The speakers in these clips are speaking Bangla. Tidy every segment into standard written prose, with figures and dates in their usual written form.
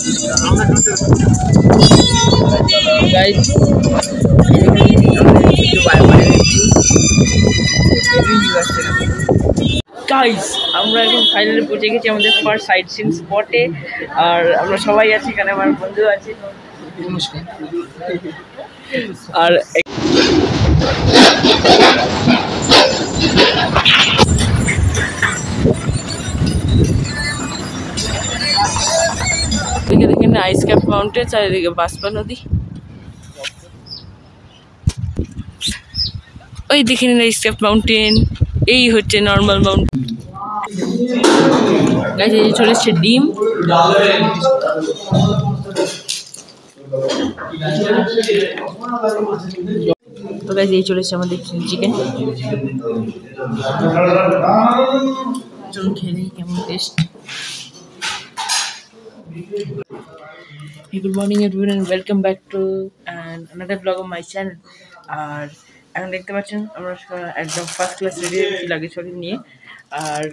গাইস আমরা এখন ফাইনালি পৌঁছে গেছি আমাদের ফার্স্ট সাইট সিন স্পটে। আর আমরা সবাই আছি এখানে, আমার বন্ধু আছে। নমস্কার। আর দেখেন আইস ক্যাপ মাউন্টেন, চারিদিকে বাসপা নদী। ওই দেখেন আইস ক্যাপ মাউন্টেন, এই হচ্ছে নর্মাল মাউন্টেন। গাইস এই চলে এসছে ডিম। তো গাইস এই চলে এসছে আমাদের চিকেন। চলুন খেয়ে নিই কেমন test. Good morning everyone and welcome back to another vlog of my channel. আর এখন দেখতে পাচ্ছেন আমরা একদম ফার্স্ট ক্লাস রেডি হয়েছি লাগেজ নিয়ে। আর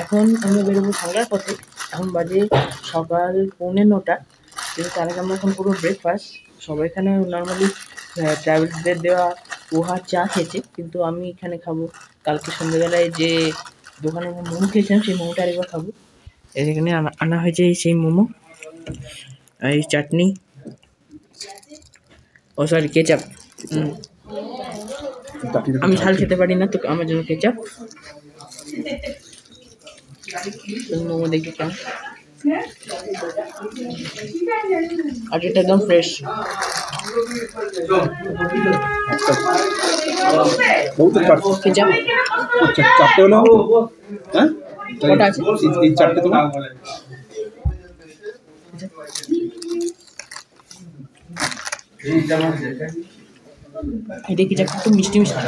এখন আমরা বেরোবো সাংলার পথে। এখন বাজে সকাল 9:45, কিন্তু তার আগে আমরা এখন পুরো ব্রেকফাস্ট। সবাই এখানে নর্মালি ট্রাভেলসদের দেওয়া পোহা চা খেয়েছে, কিন্তু আমি এখানে খাবো কালকে সন্ধ্যেবেলায় যে দোকানে মোমো খেয়েছিলাম সেই মোমোটা আরেকবার খাবো। এখানে আনা হয়েছে সেই মোমো, এই চাটনি, ও সরি কেচাপ। আমি ঝাল খেতে পারি না, তো আমার জন্য কেচাপ। মোমো দেখি কেমন, আর এটা একদম ফ্রেশ। কেচাপ চারটে হলো, হ্যাঁ কটা আছে? এই চারটে তো এটা কেচাপ একটু মিষ্টি মিষ্টি,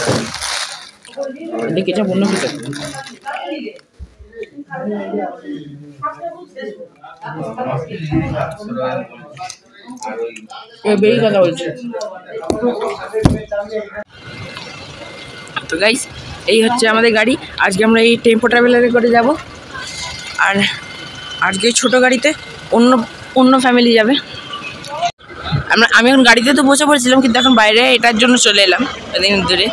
এটা কেচাপ অন্য কেচাপ। বেরিয়ে কথা বলছে। তো গাইস এই হচ্ছে আমাদের গাড়ি। আজকে আমরা এই টেম্পো ট্রাভেলারে করে যাব। আর আজকে ছোটো গাড়িতে অন্য ফ্যামিলি যাবে। আমি এখন গাড়িতে তো বসে পড়েছিলাম, কিন্তু এখন বাইরে এটার জন্য চলে এলাম এদিন দূরে।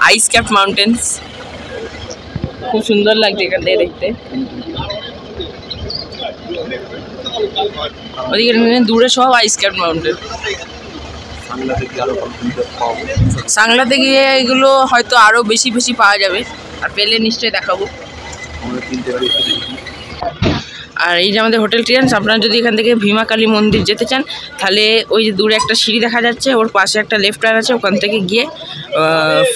আইস ক্যাপ মাউন্টেন্স খুব সুন্দর লাগছে এখান থেকে দেখতে। ওদিকে দূরে সব আইস ক্যাপ মাউন্টেন। সাংলাতে গিয়ে এগুলো হয়তো আরো বেশি বেশি পাওয়া যাবে, আর পেলে নিশ্চয়ই দেখাবো। আর এই যে আমাদের হোটেল ট্রেন্স। আপনারা যদি এখান থেকে ভীমা কালী মন্দির যেতে চান, তাহলে ওই যে দূরে একটা সিঁড়ি দেখা যাচ্ছে, ওর পাশে একটা লেফট টার্ন আছে, ওখান থেকে গিয়ে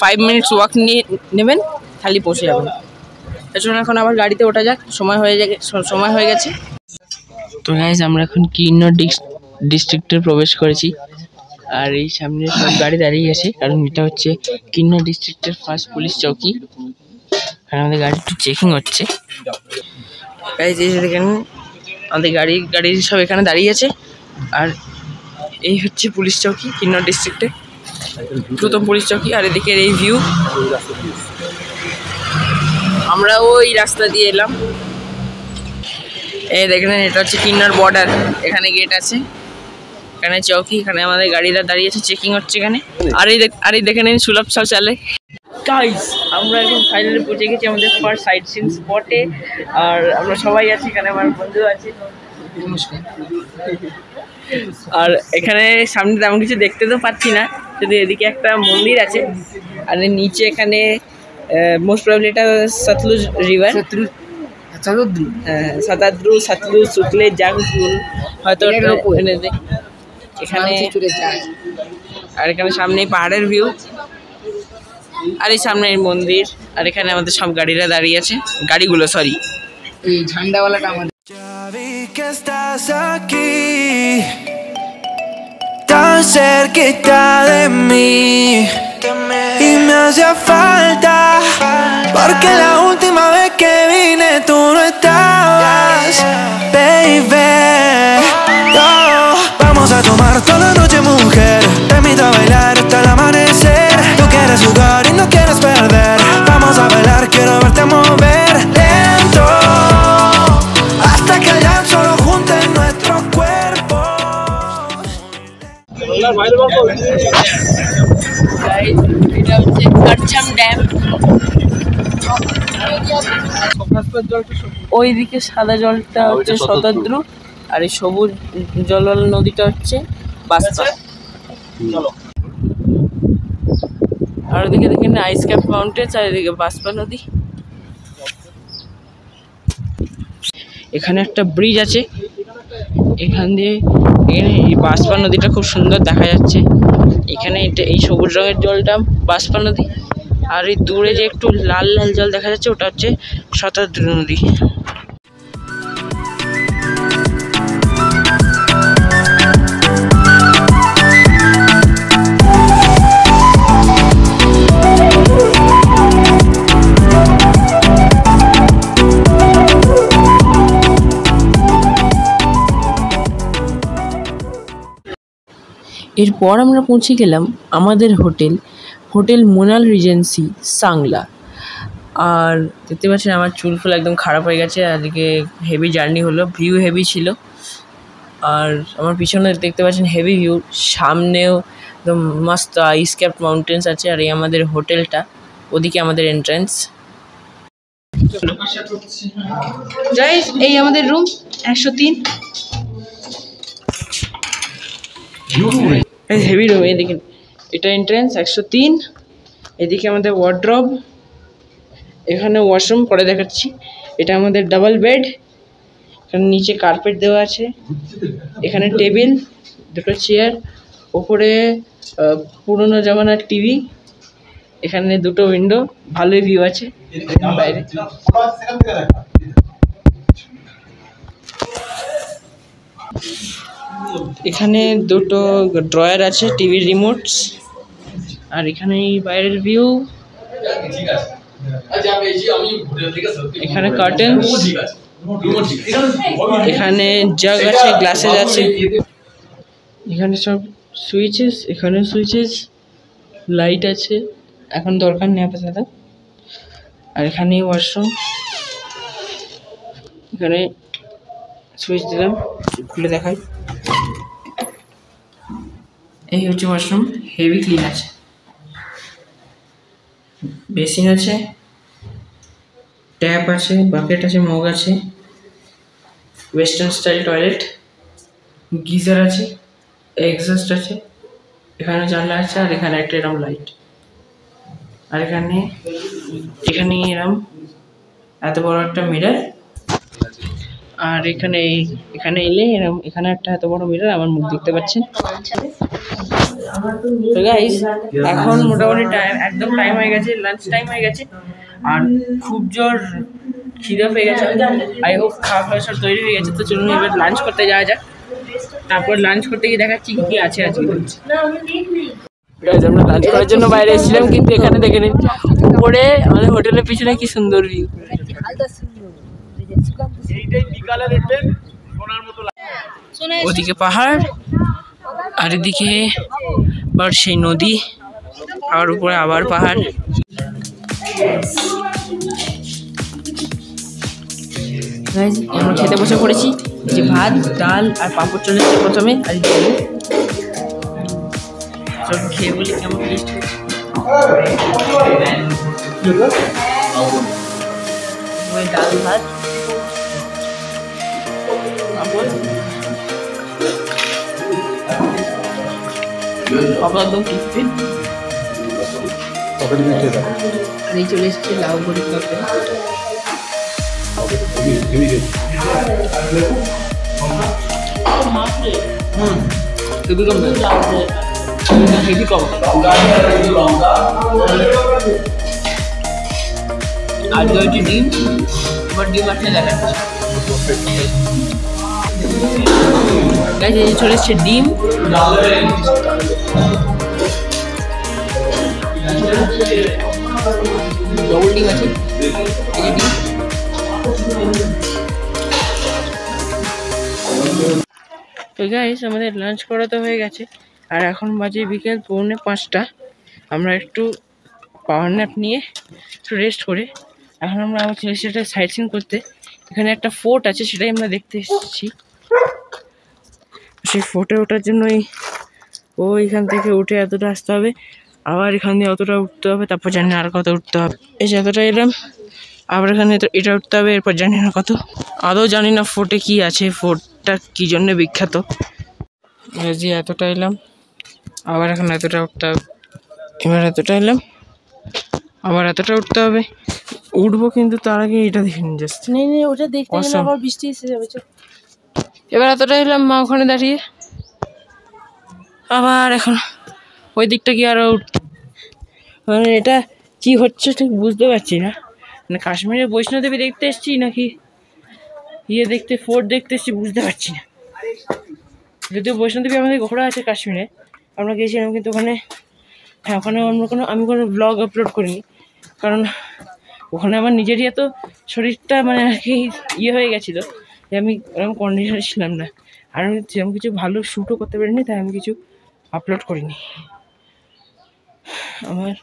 5 মিনিটস ওয়াক নিয়ে নেবেন, তাহলে পৌঁছে যাবেন। এজন্য এখন আবার গাড়িতে ওঠা যাক, সময় হয়ে গেছে। তো গাইস আমরা এখন কিন্নর ডিস্ট্রিক্টে প্রবেশ করেছি। আর এই সামনে সব গাড়ি দাঁড়িয়ে আছে, কারণ এটা হচ্ছে কিন্নর ডিস্ট্রিক্টের ফার্স্ট পুলিশ চৌকি। আর আমাদের গাড়ি একটু চেকিং হচ্ছে। গাইস এই দেখেন আমাদের গাড়ি সব এখানে দাঁড়িয়ে আছে। আর এই হচ্ছে পুলিশ চৌকি কিন্নর ডিস্ট্রিক্টে, প্রথম পুলিশ চৌকি। আর এদিকে এই ভিউ, আমরা ওই রাস্তা দিয়ে এলাম। এই দেখেন এটা হচ্ছে কিন্নর বর্ডার, এখানে গেট আছে, এখানে চৌকি, এখানে আমাদের গাড়িরা দাঁড়িয়ে আছে, চেকিং হচ্ছে এখানে। আর এই দেখে নিন সুলভ শৌচালয়। গাইস আমরা এখন ফাইনালি পৌঁছে গেছি আমাদের ফার্স্ট সাইট সিন স্পটে। আর আমরা সবাই আছি এখানে, আমার বন্ধু আছে। নমস্কার। আর এখানে সামনে তেমন কিছু দেখতে তো পাচ্ছি না, শুধু এদিকে একটা মন্দির আছে। আর নিচে এখানে মোস্ট প্রবলি এটা সতলুজ রিভার, সতলুজ শুকলে জাংজুল হয়তো এখানে। আর এখানে সামনে পাহাড়ের ভিউ, আর এই সামনে মন্দির। আর এখানে আমাদের সব গাড়িরা দাঁড়িয়ে আছে, গাড়িগুলো সরি এই ঝান্ডাওয়ালাটা আমাদের। Tan cerquita de mí y me hacía falta, porque la última vez que vine tú no estabas, baby. Oh, vamos a tomar toda la noche, mujer, te invito a bailar hasta el amanecer. Tú quieres jugar y no quieres perder, vamos a bailar, quiero verte mover lento hasta que el llanto solo junte nuestros cuerpos. এটা হচ্ছে কারছাম ড্যাম। ওইদিকে সাদা জলটা হচ্ছে শতদ্রু, আর এই সবুজ জলওয়ালা নদীটা হচ্ছে বাসপা। আর ওদিকে দেখেন আইস ক্যাপ মাউন্টেন, চারিদিকে বাসপা নদী। এখানে একটা ব্রিজ আছে, এখান দিয়ে এই বাসপা নদীটা খুব সুন্দর দেখা যাচ্ছে। এখানে এই সবুজ রঙের জলটা বাসপা নদী, আর এই দূরে যে একটু লাল লাল জল দেখা যাচ্ছে ওটা হচ্ছে শতদ্রু নদী। এরপর আমরা পৌঁছে গেলাম আমাদের হোটেল মোনাল রিজেন্সি সাংলা। আর দেখতে পাচ্ছেন আমার চুল ফুল একদম খারাপ হয়ে গেছে, আজকে হেভি জার্নি হলো, ভিউ হেভি ছিল। আর আমার পিছনে দেখতে পাচ্ছেন হেভি ভিউ, সামনেও একদম মস্ত আইস ক্যাপ মাউন্টেন্স আছে। আর এই আমাদের হোটেলটা, ওদিকে আমাদের এন্ট্রান্স। গাইস এই আমাদের রুম 103, হেভি রুম। এদিকে এটা এন্ট্রান্স 103, এদিকে আমাদের ওয়ার্ড্রব, এখানে ওয়াশরুম পরে দেখাচ্ছি। এটা আমাদের ডাবল বেড, এখানে নিচে কার্পেট দেওয়া আছে, এখানে টেবিল, দুটো চেয়ার, ওপরে পুরোনো জামানার টিভি, এখানে দুটো উইন্ডো, ভালোই ভিউ আছে বাইরে। এখানে দুটো ড্রয়ার আছে, টিভির রিমোটস, আর এখানে বাইরের ভিউ। এখানে কার্টেন্স, এখানে জাগ আছে, গ্লাসেস আছে, এখানে সব সুইচেস, এখানে সুইচেস, লাইট আছে, এখন দরকার নেই আপাতত। আর এখানে ওয়াশরুম, এখানে সুইচ দিলাম, খুলে দেখাই। এই হচ্ছে ওয়াশরুম, হেভি ক্লিন আছে, বেসিন আছে, ট্যাপ আছে, বাকেট আছে, মগ আছে, ওয়েস্টার্ন স্টাইল টয়লেট, গিজার আছে, এক্সস্ট আছে, এখানে জানলা আছে, আর এখানে একটা এরম লাইট, আর এখানে এরম এত বড় একটা মিরর। আর এখানে এলে এরম এখানে একটা এত বড় মিরর, আমার মুখ দেখতে পাচ্ছেন। তো গাইস এখন মোটামুটি একদম টাইম হয়ে গেছে, লাঞ্চ টাইম হয়ে গেছে, আর খুব জোর খিদে পেয়ে গেছে। আই হোপ খাওয়া খাওয়া সব তৈরি হয়ে গেছে, তো চলুন এবার লাঞ্চ করতে যাওয়া যাক। তারপর লাঞ্চ করতে গিয়ে দেখাচ্ছি কি আছে আজকে। আমরা লাঞ্চ করার জন্য বাইরে এসেছিলাম, কিন্তু এখানে দেখে নিন উপরে আমাদের হোটেলের পিছনে কি সুন্দর ভিউ। ওদিকে পাহাড়, আর এদিকে আবার সেই নদী, আর উপরে আবার পাহাড়। আমরা খেতে বসে পড়েছি, যে ভাত, ডাল আর পাঁপড় চলে এসেছে প্রথমে, আর সব খেয়ে বলি কেমন টেস্ট হয়েছে। ডাল ভাত, একদম টিফিন, আর এই চলে এসছে লাউ বড়ির তরকারি। হেভি কম, আর দুইটি ডিম, এবার ডিম আসলে দেখাচ্ছি। চলে এসছে ডিম, ডবল ডিম আছে, এই যে ডিম। তো গাইস আমাদের লাঞ্চ করা তো হয়ে গেছে, আর এখন বাজে বিকেল 4:45। আমরা একটু পাওয়ার ন্যাপ নিয়ে একটু রেস্ট করে এখন আমরা আমার ছেলের সাথে সাইট সিন করতে। এখানে একটা ফোর্ট আছে, সেটাই আমরা দেখতে এসেছি। সেই ফোর্টে ওঠার জন্যই ওইখান থেকে উঠে এতটা আসতে হবে, আবার এখান দিয়ে অতটা উঠতে হবে, তারপর জানি না আর কত উঠতে হবে। এই যে এতটা এলাম, আবার এখানে এটা উঠতে হবে, এরপর জানি না কত। আদৌ জানি না ফোর্টে কি আছে, ফোর্টটা কী জন্য বিখ্যাত। এই যে এতটা এলাম, আবার এখন এতটা উঠতে হবে, এবার এতটা এলাম, আবার এতটা উঠতে হবে। উঠবো কিন্তু তার আগে এটা দেখে নিন জাস্ট। নেই ওটা দেখতে গেলে আবার বৃষ্টি এসে যাবে। এবার এতটা এলাম, মা ওখানে দাঁড়িয়ে, আবার এখন ওই দিকটা কি আরো মানে এটা কি হচ্ছে ঠিক বুঝতে পারছি না। মানে কাশ্মীরে বৈষ্ণোদেবী দেখতে এসছি নাকি দেখতে ফোর্ট দেখতে এসছি বুঝতে পারছি না। যদিও বৈষ্ণোদেবী আমাদের ঘোরা আছে কাশ্মীরে, আমরা গিয়েছিলাম, কিন্তু ওখানে ওখানে আমি কোনো ব্লগ আপলোড করিনি, কারণ ওখানে আমার নিজেরই এত শরীরটা মানে আর কি হয়ে গেছিলো যে আমি ওরকম কন্ডিশনে ছিলাম না, আর আমি সেরকম কিছু ভালো শ্যুটও করতে পারিনি, তাই আমি কিছু আপলোড করিনি। আমার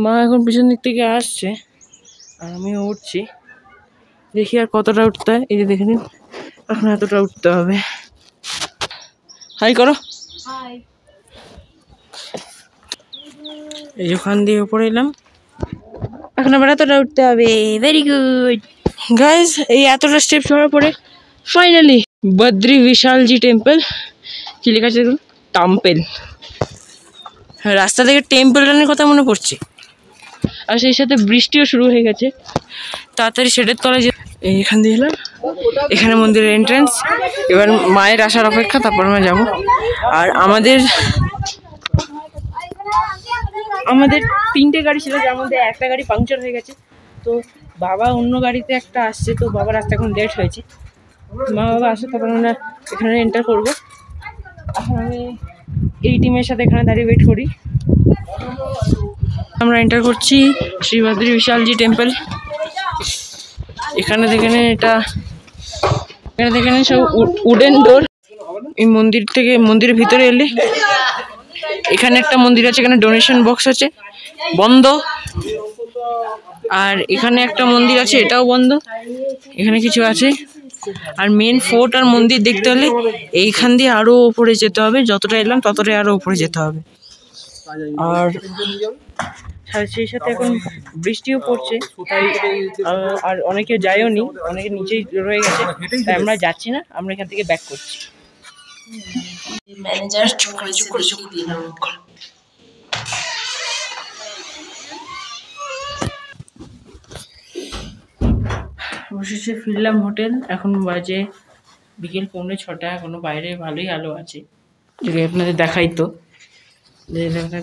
মা এখন পিছন দিক থেকে আসছে আর আমিও উঠছি, দেখি আর কতটা উঠতে হয়। এই যে দেখে নিন, এখন এতটা উঠতে হবে। হাই করো। এই ওখান দিয়ে উপরে এলাম, এখন আবার এতটা উঠতে হবে। ভেরি গুড গাইজ, এই এতটা স্টেপ চড়ার পরে ফাইনালি বদ্রি বিশালজি টেম্পল। কি লেখা আছে দেখুন, টাম্পেল। রাস্তা থেকে টেম্পল রানের কথা মনে পড়ছে, আর সেই সাথে বৃষ্টিও শুরু হয়ে গেছে। তাড়াতাড়ি শেডের তলায় এখান দিয়ে এলাম, এখানে মন্দিরের এন্ট্রান্স। এবার মায়ের আসার অপেক্ষা, তারপর আমরা যাবো। আর আমাদের 3টে গাড়ি ছিল, যার মধ্যে একটা গাড়ি পাংচার হয়ে গেছে, তো বাবা অন্য গাড়িতে একটা আসছে, তো বাবার রাস্তা এখন লেট হয়েছে। মা বাবা আসে, তারপর আমরা এখানে এন্টার করবো। এখন আমি এই টিমের সাথে এখানে দাঁড়িয়ে ওয়েট করি। আমরা এন্টার করছি শ্রী বদ্রি বিশালজি টেম্পল। এখানে দেখেন, এখানে দেখেন সব উডেন ডোর। এই মন্দিরের ভিতরে এলে এখানে একটা মন্দির আছে, এখানে ডোনেশন বক্স আছে, বন্ধ। আর এখানে একটা মন্দির আছে, এটাও বন্ধ। এখানে কিছু আছে। আর মেন ফোর্ট আর মন্দির দেখতে হলে এইখান দিয়ে আরো উপরে যেতে হবে, যতটা এলাম ততটাই আরো উপরে যেতে হবে। আর সেই সাথে এখন বৃষ্টিও পড়ছে, তাই আর অনেকে যায়ও নি, অনেকে নিচেই রয়ে গেছে, তাই আমরা যাচ্ছি না, আমরা এখান থেকে ব্যাক করছি। ম্যানেজার অবশেষে ফিরলাম হোটেল। এখন বাজে বিকেল 5:45, এখনো বাইরে ভালোই আলো আছে। যদি আপনাদের দেখাই, তো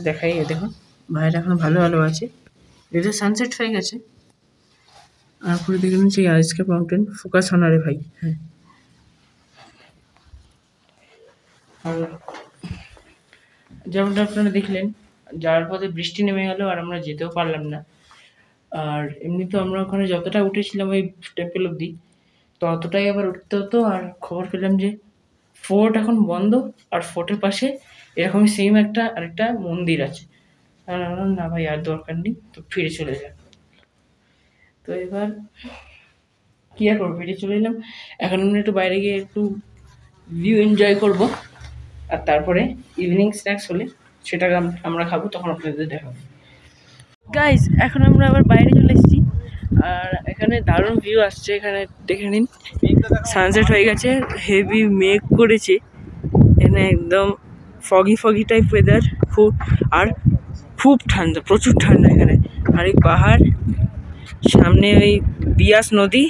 দেখাই, দেখুন বাইরে এখন ভালো আলো আছে, যেটা সানসেট হয়ে গেছে। আর পুরো দেখে নিচ্ছি আইসক্যাপ মাউন্টেন, ফোকাস অনারে ভাই। হ্যাঁ, আর যেমনটা আপনারা দেখলেন, যাওয়ার পথে বৃষ্টি নেমে গেল আর আমরা যেতেও পারলাম না। আর এমনি তো আমরা ওখানে যতটা উঠেছিলাম ওই টেম্পল অব্দি, তো অতটাই আবার উঠতে হতো। আর খবর পেলাম যে ফোর্ট এখন বন্ধ, আর ফোর্টের পাশে এরকমই সেম আরেকটা মন্দির আছে। আর আমরা না ভাই আর দরকার নেই, তো ফিরে চলে যাই। তো এবার কি আর করবো, ফিরে চলে এলাম। এখন আমরা একটু বাইরে গিয়ে একটু ভিউ এনজয় করবো, আর তারপরে ইভিনিং স্ন্যাক্স হলে সেটা আমরা খাবো, তখন আপনাদের দেখাবো। গাইজ, এখন আমরা আবার বাইরে চলে এসেছি, আর এখানে দারুণ ভিউ আসছে। এখানে দেখে নিন, সানসেট হয়ে গেছে, হেভি মেঘ করেছে, এখানে একদম ফগি টাইপ ওয়েদার, খুব ঠান্ডা, প্রচুর ঠান্ডা এখানে। আর এই পাহাড়, সামনে ওই বিয়াস নদী,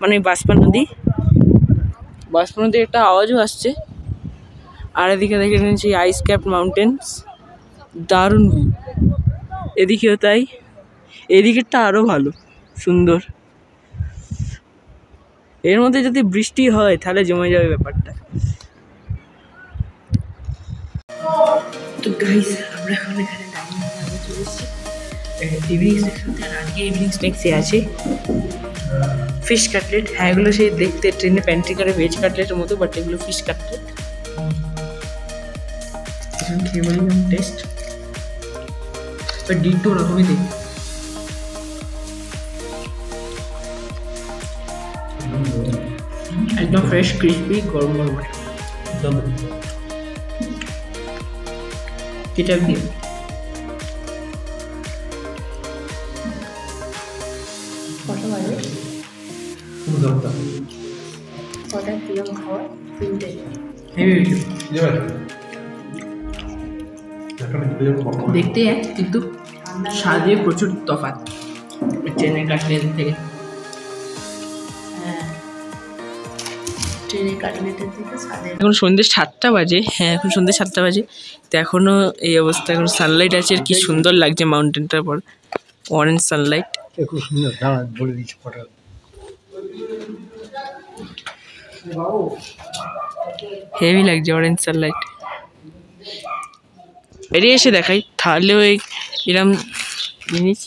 মানে বাঁশপা নদীর একটা আওয়াজও আসছে। আর এদিকে দেখে নিচ্ছি আইস ক্যাপ মাউন্টেন্স, দারুণ ভিউ। এদিকেও তাই, এদিকেরটা আরও ভালো, সুন্দর। এর মধ্যে যদি বৃষ্টি হয় তাহলে জমে যাবে ব্যাপারটা। তো গাইস, আমরা এখন এখানে দাঁড়িয়ে চলে এসেছি ইভিনিং স্ন্যাক্স। আর আজকে ইভিনিং স্ন্যাক্সে আছে ফিশ কাটলেট। হ্যাঁ, এগুলো সেই দেখতে ট্রেনে প্যান্ট্রি করে ভেজ কাটলেটের মতো, বাট এগুলো ফিশ কাটলেট। এখন খেয়ে বলি যেমন টেস্ট, ডিটো রকমই দেখি। একদম ফ্রেশ, ক্রিসপি, গরম গরম। কেচাপ দিয়ে। কটা বাজে? কটা কিরম খাওয়া? 3টে। দেখতে এক কিন্তু স্বাদে প্রচুর তফাৎ ট্রেনের কাটলেট থেকে। হ্যাঁ, ট্রেনের কাটলেটের থেকে স্বাদে। এখন সন্ধ্যে 7টা বাজে। হ্যাঁ, এখন সন্ধ্যে 7টা বাজে। তো এখনও এই অবস্থা, এখন সানলাইট আছে আর কি সুন্দর লাগছে মাউন্টেনটার পর, অরেঞ্জ সানলাইট। খুব সুন্দর, দাঁড়া বলে দিচ্ছি ফটো। হেভি লাগছে অরেঞ্জ সানলাইট। বেরিয়ে এসে দেখাই তাহলেও এরম জিনিস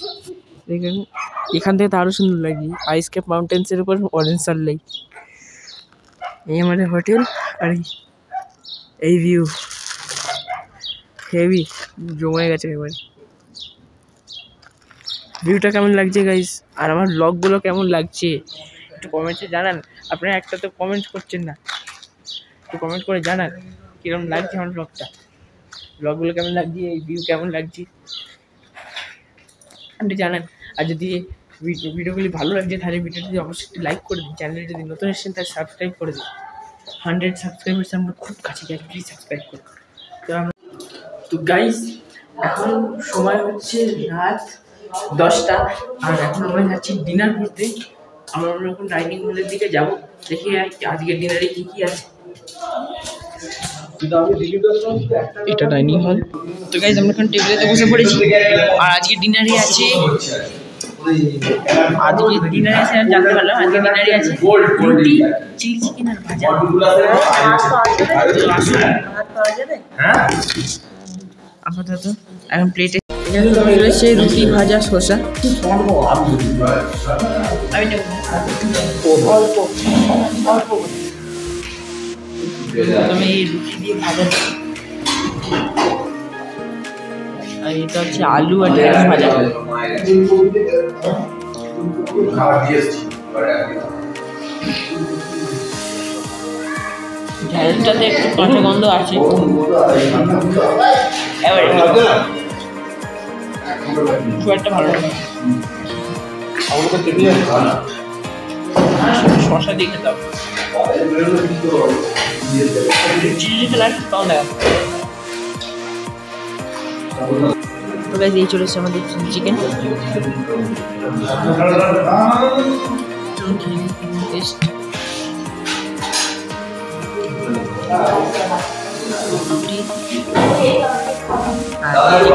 দেখুন, এখান থেকে তো আরও সুন্দর লাগছে আইস ক্যাপ মাউন্টেন্সের উপর অরেঞ্জ সানলাইট। এই আমাদের হোটেল আর এই ভিউ হেভি জমে গেছে এবার। ভিউটা কেমন লাগছে গাইস, আর আমার ব্লগগুলো কেমন লাগছে একটু কমেন্টে জানান। আপনারা একটা তো কমেন্ট করছেন না, একটু কমেন্ট করে জানান কীরকম লাগছে আমার ব্লগগুলো কেমন লাগছে, এই ভিউ কেমন লাগছে আপনি জানান। আর যদি ভিডিওগুলি ভালো লাগছে তাহলে ভিডিওটি অবশ্যই একটু লাইক করে দিন। চ্যানেলে যদি নতুন এসেছেন তাহলে সাবস্ক্রাইব করে দিন। 100 সাবস্ক্রাইবার্স আমরা খুব কাছে যাই, প্লিজ সাবস্ক্রাইব করুন। তো গাইস এখন সময় হচ্ছে রাত 10টা, আর এখন আমরা যাচ্ছি ডিনার করতে। আমরা এখন ডাইনিং হলের দিকে যাবো, দেখি আজকের ডিনারে কী কী আছে। এটা ডাইনিং হল। তো গাইস আমরা এখন টেবিলেতে বসে পড়েছি, আর আজকে ডিনারে আছে, জানতে পারলাম আজকে ডিনারে আছে রুটি, চিলি চিকেন আর ভাজা। আপাতত এখন প্লেটে রয়েছে রুটি, ভাজা, শসা। আমি প্রথমে এই রুটি দিয়ে ভাজা, আর এটা হচ্ছে আলু আর ঢেঁড়স ভাজা। ঢেঁড়সটাতে একটু কাঁচা গন্ধ আছে, খুব একটা ভালো লাগে। শসা দিয়ে খেতে হবে, চিলি ফ্লেক্স পাওয়া যায়। তো গাইস এই চলেছে আমাদের চিলি চিকেন।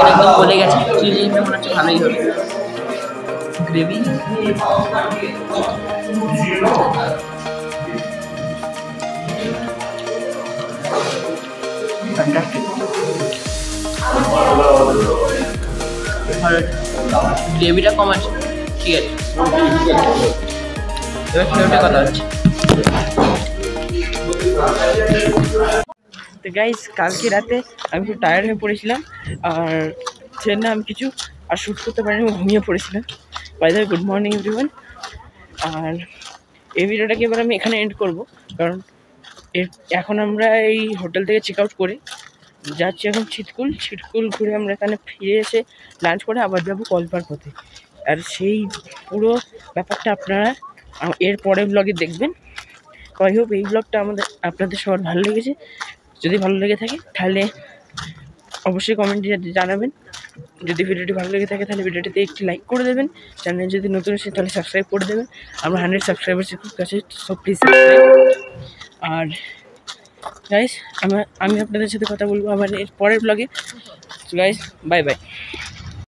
একদম বলে গেছে, চিলি চিকেনটা মনে হচ্ছে ভালোই হবে। গ্রেভি ফ্যান্টাস্টিক, গ্রেভিটা কম আছে, ঠিক আছে। এবার ফ্লেভারটা কথা হচ্ছে। তো গাইস কালকে রাতে আমি খুব টায়ার্ড হয়ে পড়েছিলাম, আর সেজন্য আমি কিছু আর শ্যুট করতে পারিনি, ঘুমিয়ে পড়েছিলাম। By the way, good morning everyone. আর এই ভিডিওটাকে এবার আমি এখানে এন্ড করব, কারণ এখন আমরা এই হোটেল থেকে চেক আউট করে যাচ্ছি এখন ছিটকুল ঘুরে আমরা এখানে ফিরে এসে লাঞ্চ করে আবার যাবো কলপার পথে। আর সেই পুরো ব্যাপারটা আপনারা এর পরের ব্লগে দেখবেন। আই হোপ এই ব্লগটা আপনাদের সবার ভালো লেগেছে। যদি ভালো লেগে থাকে তাহলে অবশ্যই কমেন্টে জানাবেন। যদি ভিডিওটি ভালো লেগে থাকে তাহলে ভিডিওটিতে একটি লাইক করে দেবেন। চ্যানেল যদি নতুন এসে তাহলে সাবস্ক্রাইব করে দেবেন। আমরা 100 সাবস্ক্রাইবার্সের খুব কাছে, সো প্লিজ সাবস্ক্রাইব। আর গাইস আমি আপনাদের সাথে কথা বলবো আবার এর পরের ব্লগে। Guys bye by.